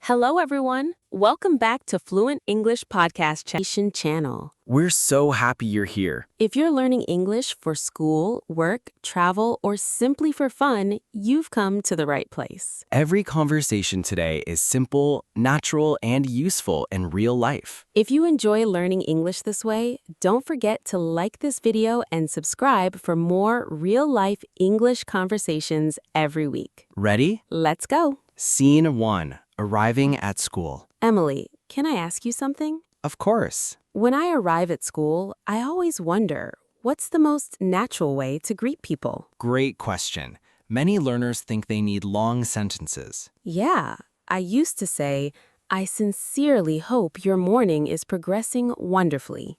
Hello, everyone. Welcome back to Fluent English Podcast channel. We're so happy you're here. If you're learning English for school, work, travel, or simply for fun, you've come to the right place. Every conversation today is simple, natural, and useful in real life. If you enjoy learning English this way, don't forget to like this video and subscribe for more real-life English conversations every week. Ready? Let's go. Scene 1. Arriving at school. Emily, can I ask you something? Of course. When I arrive at school, I always wonder, what's the most natural way to greet people? Great question. Many learners think they need long sentences. Yeah, I used to say, I sincerely hope your morning is progressing wonderfully.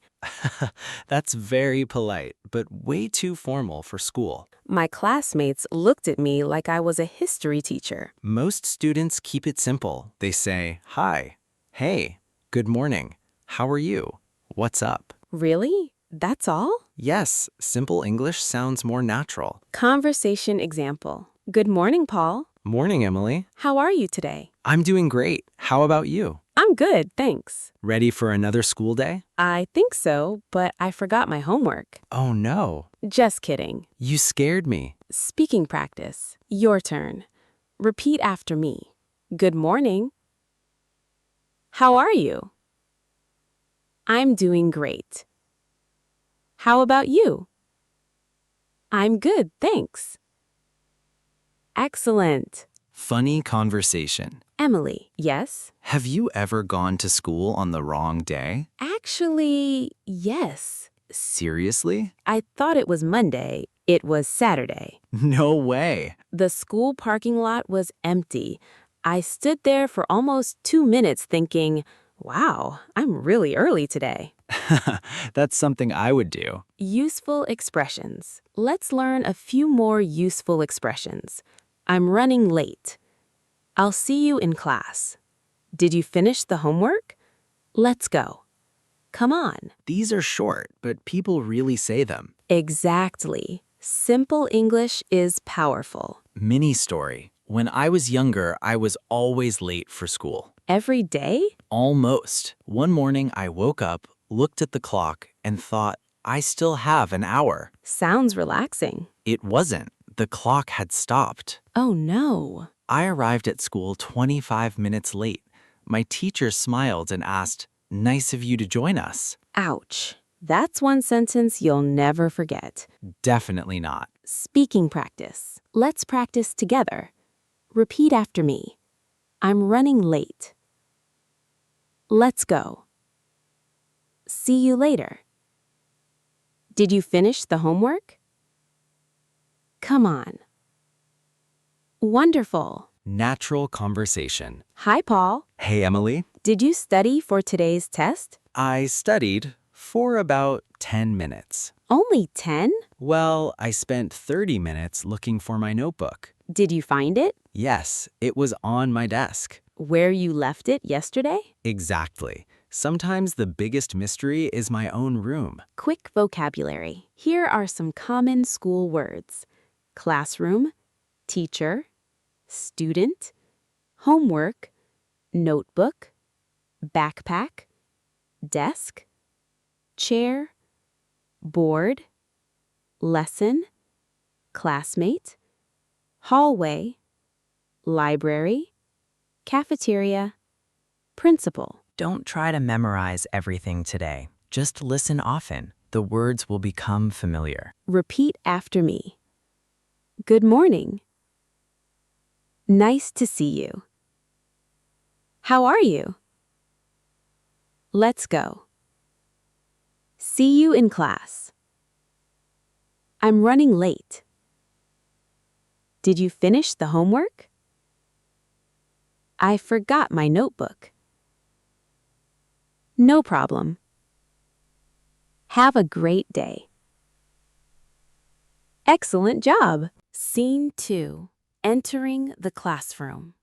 That's very polite, but way too formal for school. My classmates looked at me like I was a history teacher. Most students keep it simple. They say, hi, hey, good morning, how are you, what's up? Really? That's all? Yes, simple English sounds more natural. Conversation example. Good morning, Paul. Morning, Emily. How are you today? I'm doing great. How about you? I'm good, thanks. Ready for another school day? I think so, but I forgot my homework. Oh no. Just kidding. You scared me. Speaking practice. Your turn. Repeat after me. Good morning. How are you? I'm doing great. How about you? I'm good, thanks. Excellent. Funny conversation. Emily, yes? Have you ever gone to school on the wrong day? Actually, yes. Seriously? I thought it was Monday. It was Saturday. No way. The school parking lot was empty. I stood there for almost 2 minutes thinking, wow, I'm really early today. That's something I would do. Useful expressions. Let's learn a few more useful expressions. I'm running late. I'll see you in class. Did you finish the homework? Let's go. Come on. These are short, but people really say them. Exactly. Simple English is powerful. Mini story. When I was younger, I was always late for school. Every day? Almost. One morning, I woke up, looked at the clock, and thought, I still have an hour. Sounds relaxing. It wasn't. The clock had stopped. Oh no. I arrived at school 25 minutes late. My teacher smiled and asked, nice of you to join us. Ouch. That's one sentence you'll never forget. Definitely not. Speaking practice. Let's practice together. Repeat after me. I'm running late. Let's go. See you later. Did you finish the homework? Come on. Wonderful. Natural conversation. Hi, Paul. Hey, Emily. Did you study for today's test? I studied for about 10 minutes. Only 10? Well, I spent 30 minutes looking for my notebook. Did you find it? Yes, it was on my desk. Where you left it yesterday? Exactly. Sometimes the biggest mystery is my own room. Quick vocabulary. Here are some common school words. Classroom, teacher, student, homework, notebook, backpack, desk, chair, board, lesson, classmate, hallway, library, cafeteria, principal. Don't try to memorize everything today. Just listen often. The words will become familiar. Repeat after me. Good morning. Nice to see you. How are you? Let's go. See you in class. I'm running late. Did you finish the homework? I forgot my notebook. No problem. Have a great day. Excellent job. Scene 2. Entering the classroom.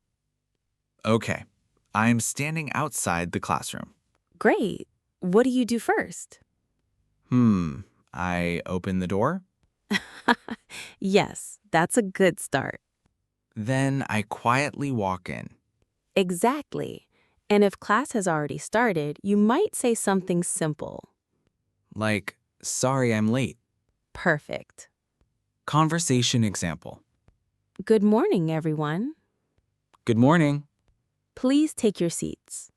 Okay, I'm standing outside the classroom. Great. What do you do first? I open the door. Yes, that's a good start. Then I quietly walk in. Exactly. And if class has already started, you might say something simple. Like, sorry I'm late. Perfect. Conversation example. Good morning, everyone. Good morning. Please take your seats.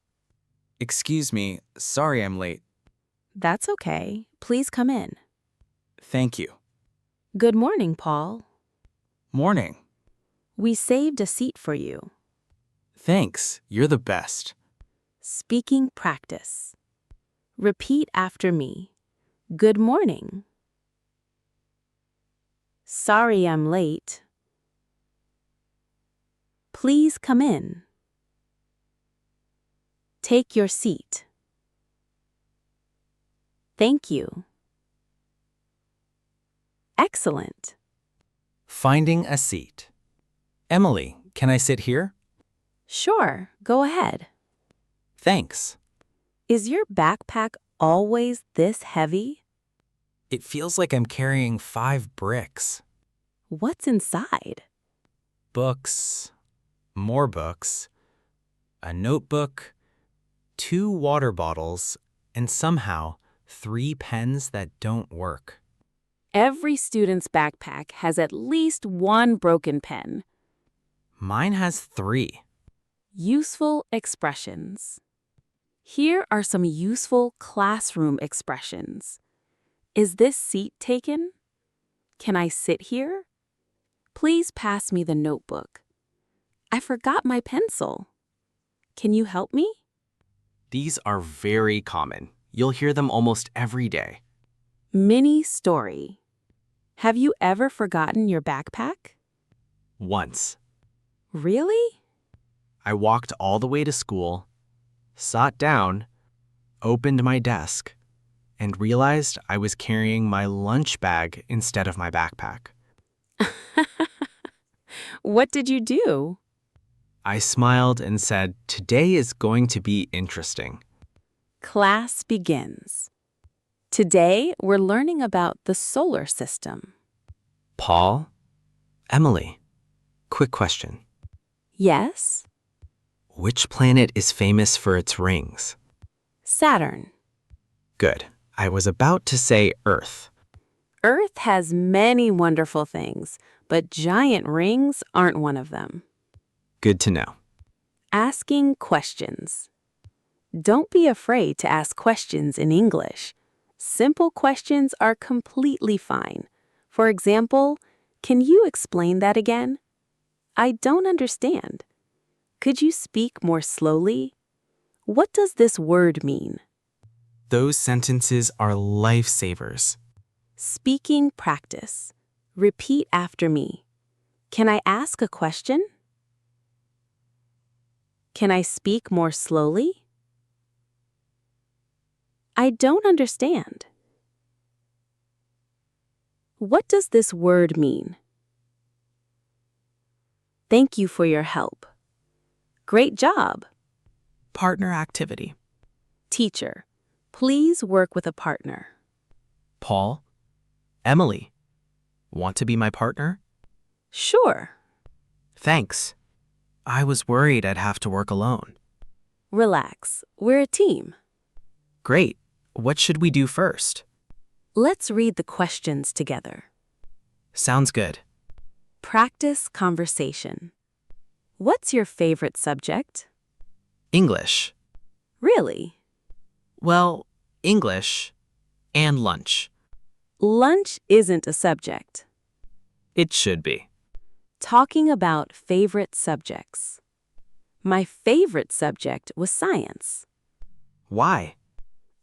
Excuse me, sorry I'm late. That's okay. Please come in. Thank you. Good morning, Paul. Morning. We saved a seat for you. Thanks, you're the best. Speaking practice. Repeat after me. Good morning. Sorry I'm late. Please come in. Take your seat. Thank you. Excellent. Finding a seat. Emily, can I sit here? Sure, go ahead. Thanks. Is your backpack always this heavy? It feels like I'm carrying 5 bricks. What's inside? Books, more books, a notebook, 2 water bottles, and somehow 3 pens that don't work. Every student's backpack has at least one broken pen. Mine has 3. Useful expressions. Here are some useful classroom expressions. Is this seat taken? Can I sit here? Please pass me the notebook. I forgot my pencil. Can you help me? These are very common. You'll hear them almost every day. Mini story. Have you ever forgotten your backpack? Once, Really? I walked all the way to school, sat down, opened my desk, and realized I was carrying my lunch bag instead of my backpack. What did you do? I smiled and said, "Today is going to be interesting." Class begins. Today, we're learning about the solar system. Paul? Emily, quick question. Yes? Which planet is famous for its rings? Saturn. Good. I was about to say Earth. Earth has many wonderful things, but giant rings aren't one of them. Good to know. Asking questions. Don't be afraid to ask questions in English. Simple questions are completely fine. For example, can you explain that again? I don't understand. Could you speak more slowly? What does this word mean? Those sentences are lifesavers. Speaking practice. Repeat after me. Can I ask a question? Can I speak more slowly? I don't understand. What does this word mean? Thank you for your help. Great job. Partner activity. Teacher, please work with a partner. Paul? Emily? Want to be my partner? Sure. Thanks. I was worried I'd have to work alone. Relax. We're a team. Great. What should we do first? Let's read the questions together. Sounds good. Practice conversation. What's your favorite subject? English. Really? Well, English and lunch. Lunch isn't a subject. It should be. Talking about favorite subjects. My favorite subject was science. Why?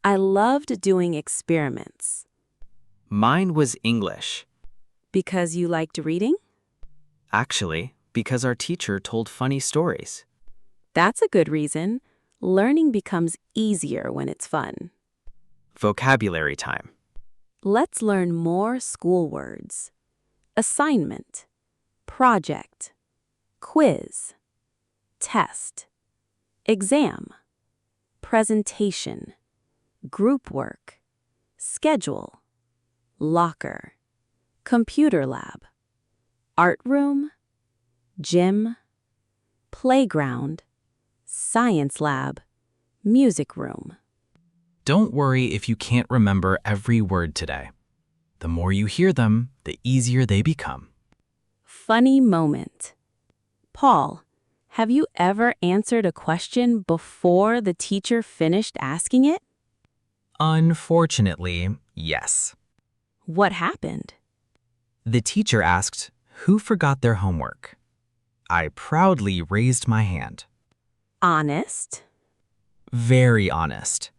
I loved doing experiments. Mine was English. Because you liked reading? Actually, because our teacher told funny stories. That's a good reason. Learning becomes easier when it's fun. Vocabulary time. Let's learn more school words. Assignment, project, quiz, test, exam, presentation, group work, schedule, locker, computer lab, art room, gym, playground, science lab, music room. Don't worry if you can't remember every word today. The more you hear them, the easier they become. Funny moment. Paul, have you ever answered a question before the teacher finished asking it? Unfortunately, yes. What happened? The teacher asked, "Who forgot their homework?" I proudly raised my hand. Honest? Very honest.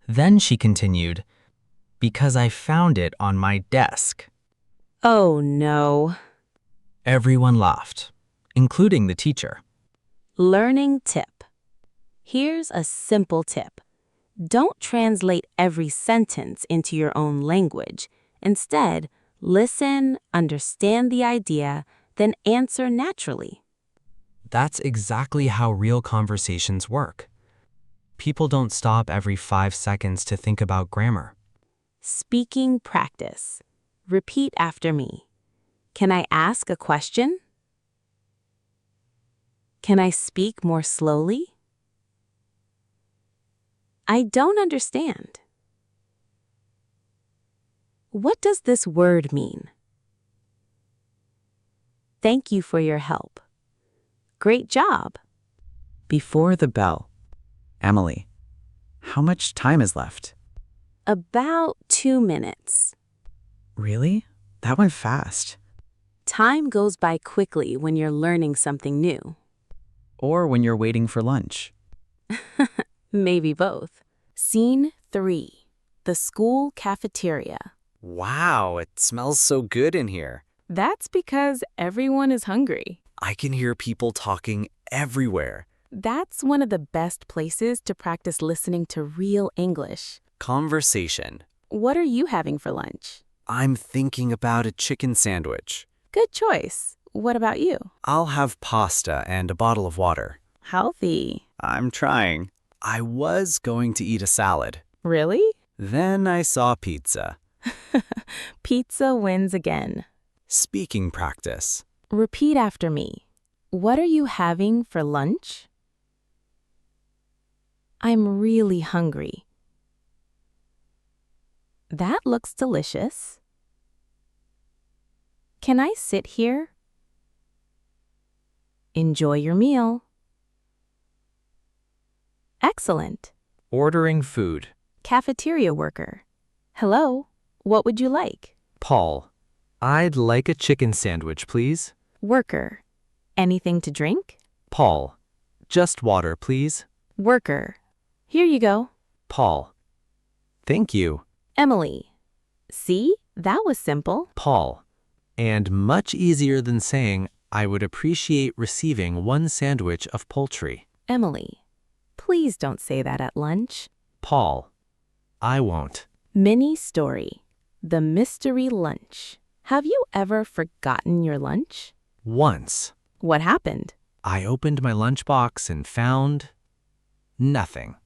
Then she continued, "Because I found it on my desk." Oh no. Everyone laughed, including the teacher. Learning tip. Here's a simple tip. Don't translate every sentence into your own language. Instead, listen, understand the idea, then answer naturally. That's exactly how real conversations work. People don't stop every 5 seconds to think about grammar. Speaking practice. Repeat after me. Can I ask a question? Can I speak more slowly? I don't understand. What does this word mean? Thank you for your help. Great job. Before the bell. Emily, how much time is left? About 2 minutes. Really? That went fast. Time goes by quickly when you're learning something new. Or when you're waiting for lunch. Maybe both. Scene 3. The school cafeteria. Wow, it smells so good in here. That's because everyone is hungry. I can hear people talking everywhere. That's one of the best places to practice listening to real English. Conversation. What are you having for lunch? I'm thinking about a chicken sandwich. Good choice. What about you? I'll have pasta and a bottle of water. Healthy. I'm trying. I was going to eat a salad. Really? Then I saw pizza. Pizza wins again. Speaking practice. Repeat after me. What are you having for lunch? I'm really hungry. That looks delicious. Can I sit here? Enjoy your meal. Excellent. Ordering food. Cafeteria worker. Hello, what would you like? Paul, I'd like a chicken sandwich, please. Worker. Anything to drink? Paul, just water, please. Worker. Here you go. Paul, thank you. Emily. See, that was simple. Paul, and much easier than saying, "I would appreciate receiving one sandwich of poultry." Emily. Please don't say that at lunch. Paul, I won't. Mini story. The mystery lunch. Have you ever forgotten your lunch? Once, What happened? I opened my lunchbox and found nothing.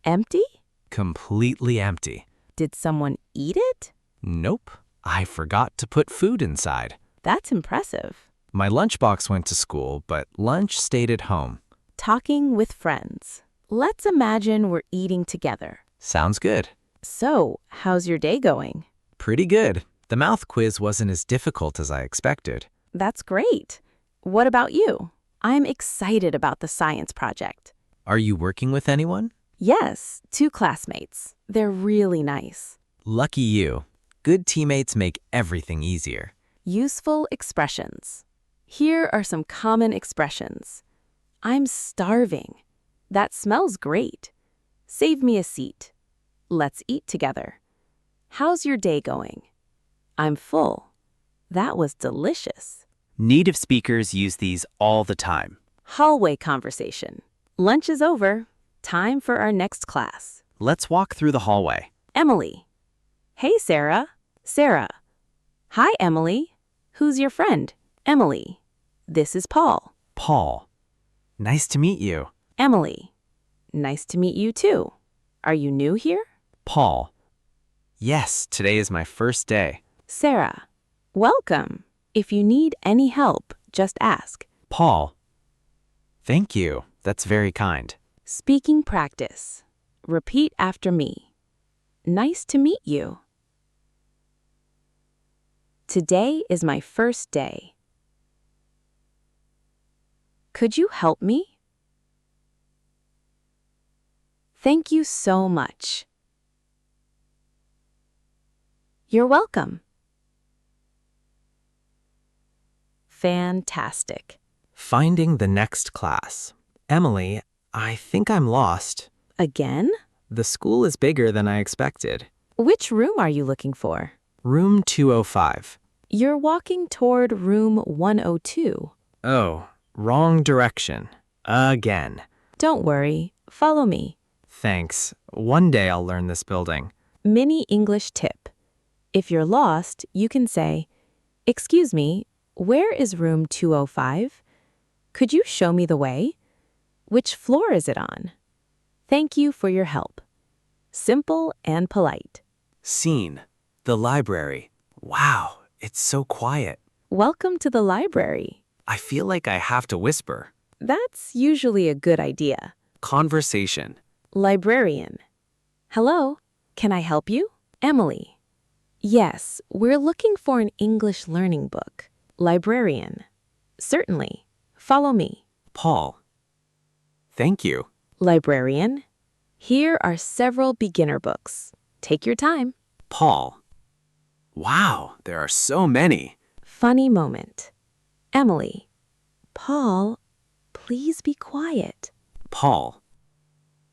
Empty? Completely empty. Did someone eat it? Nope, I forgot to put food inside. That's impressive. My lunchbox went to school, but lunch stayed at home. Talking with friends. Let's imagine we're eating together. Sounds good. So, how's your day going? Pretty good. The mouth quiz wasn't as difficult as I expected. That's great. What about you? I'm excited about the science project. Are you working with anyone? Yes, 2 classmates. They're really nice. Lucky you. Good teammates make everything easier. Useful expressions. Here are some common expressions. I'm starving. That smells great. Save me a seat. Let's eat together. How's your day going? I'm full. That was delicious. Native speakers use these all the time. Hallway conversation. Lunch is over. Time for our next class. Let's walk through the hallway. Emily. Hey, Sarah. Sarah. Hi, Emily. Who's your friend? Emily. This is Paul. Paul, nice to meet you. Emily. Nice to meet you too. Are you new here? Paul, yes, today is my first day. Sarah. Welcome. If you need any help, just ask. Paul, thank you. That's very kind. Speaking practice. Repeat after me. Nice to meet you. Today is my first day. Could you help me? Thank you so much. You're welcome. Fantastic. Finding the next class. Emily, I think I'm lost. Again? The school is bigger than I expected. Which room are you looking for? Room 205. You're walking toward room 102. Oh, wrong direction. Again. Don't worry, follow me. Thanks. One day I'll learn this building. Mini English tip. If you're lost, you can say, "Excuse me, where is room 205? Could you show me the way? Which floor is it on? Thank you for your help." Simple and polite. Scene. The library. Wow, it's so quiet. Welcome to the library. I feel like I have to whisper. That's usually a good idea. Conversation. Librarian. Hello, can I help you? Emily. Yes, we're looking for an English learning book. Librarian. Certainly. Follow me. Paul. Thank you. Librarian. Here are several beginner books. Take your time. Paul. Wow, there are so many. Funny moment. Emily. Paul, please be quiet. Paul.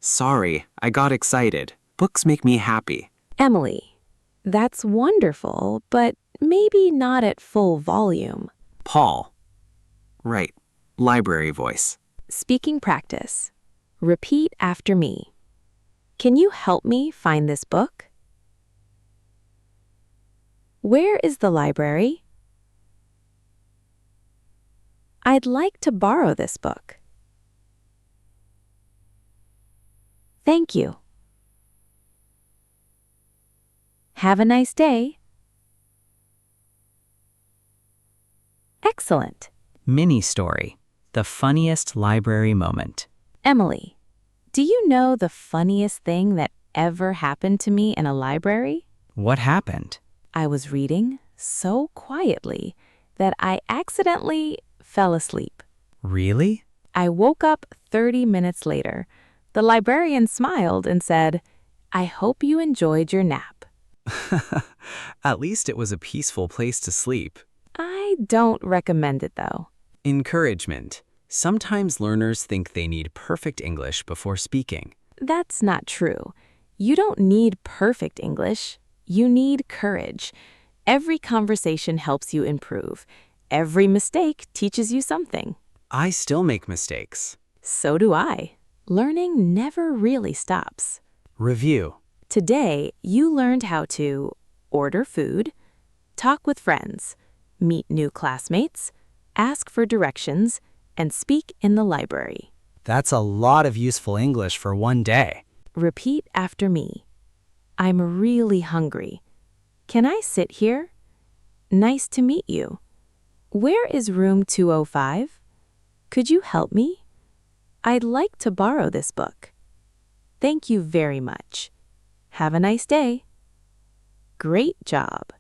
Sorry, I got excited. Books make me happy. Emily. That's wonderful, but maybe not at full volume. Paul. Right. Library voice. Speaking practice. Repeat after me. Can you help me find this book? Where is the library? I'd like to borrow this book. Thank you. Have a nice day. Excellent. Mini story. The funniest library moment. Emily, do you know the funniest thing that ever happened to me in a library? What happened? I was reading so quietly that I accidentally fell asleep. Really? I woke up 30 minutes later. The librarian smiled and said, "I hope you enjoyed your nap." At least it was a peaceful place to sleep. I don't recommend it though. Encouragement. Sometimes learners think they need perfect English before speaking. That's not true. You don't need perfect English. You need courage. Every conversation helps you improve. Every mistake teaches you something. I still make mistakes. So do I. Learning never really stops. Review. Today, you learned how to order food, talk with friends, meet new classmates, ask for directions, and speak in the library. That's a lot of useful English for one day. Repeat after me. I'm really hungry. Can I sit here? Nice to meet you. Where is room 205? Could you help me? I'd like to borrow this book. Thank you very much. Have a nice day. Great job.